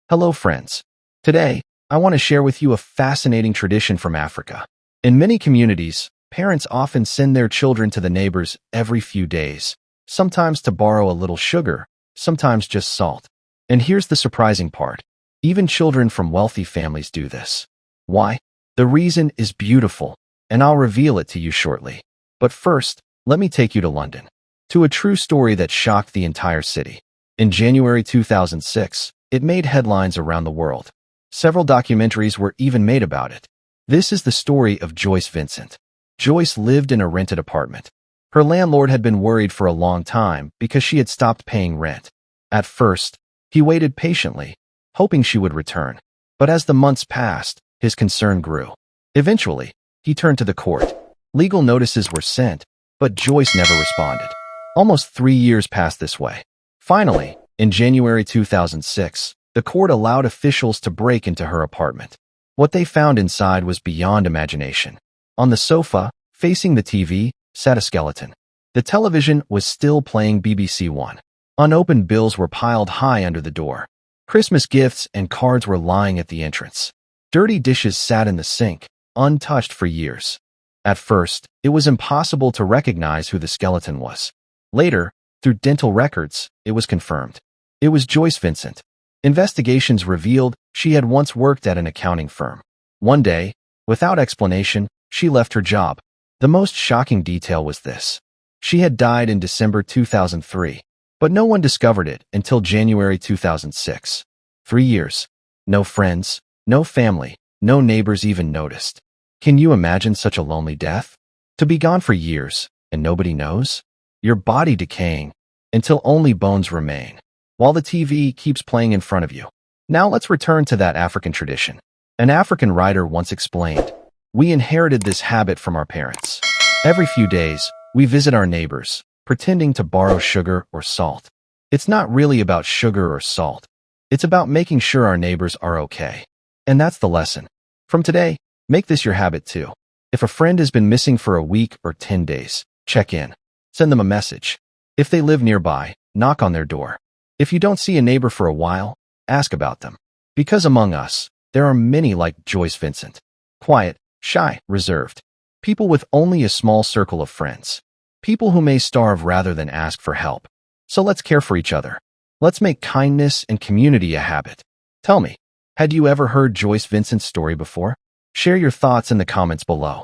Hello, friends. Today, I want to share with you a fascinating tradition from Africa. In many communities, parents often send their children to the neighbors every few days, sometimes to borrow a little sugar, sometimes just salt. And here's the surprising part. Even children from wealthy families do this. Why? The reason is beautiful, and I'll reveal it to you shortly. But first, let me take you to London, to a true story that shocked the entire city. In January 2006, it made headlines around the world. Several documentaries were even made about it. This is the story of Joyce Vincent. Joyce lived in a rented apartment. Her landlord had been worried for a long time because she had stopped paying rent. At first, he waited patiently, hoping she would return. But as the months passed, his concern grew. Eventually, he turned to the court. Legal notices were sent, but Joyce never responded. Almost 3 years passed this way. Finally, in January 2006, the court allowed officials to break into her apartment. What they found inside was beyond imagination. On the sofa, facing the TV, sat a skeleton. The television was still playing BBC One. Unopened bills were piled high under the door. Christmas gifts and cards were lying at the entrance. Dirty dishes sat in the sink, untouched for years. At first, it was impossible to recognize who the skeleton was. Later, through dental records, it was confirmed. It was Joyce Vincent. Investigations revealed she had once worked at an accounting firm. One day, without explanation, she left her job. The most shocking detail was this. She had died in December 2003, but no one discovered it until January 2006. 3 years. No friends, no family, no neighbors even noticed. Can you imagine such a lonely death? To be gone for years, and nobody knows? Your body decaying, until only bones remain, while the TV keeps playing in front of you. Now let's return to that African tradition. An African writer once explained, "We inherited this habit from our parents. Every few days, we visit our neighbors, pretending to borrow sugar or salt. It's not really about sugar or salt. It's about making sure our neighbors are okay." And that's the lesson. From today, make this your habit too. If a friend has been missing for a week or 10 days, check in. Send them a message. If they live nearby, knock on their door. If you don't see a neighbor for a while, ask about them. Because among us, there are many like Joyce Vincent. Quiet, shy, reserved. People with only a small circle of friends. People who may starve rather than ask for help. So let's care for each other. Let's make kindness and community a habit. Tell me, had you ever heard Joyce Vincent's story before? Share your thoughts in the comments below.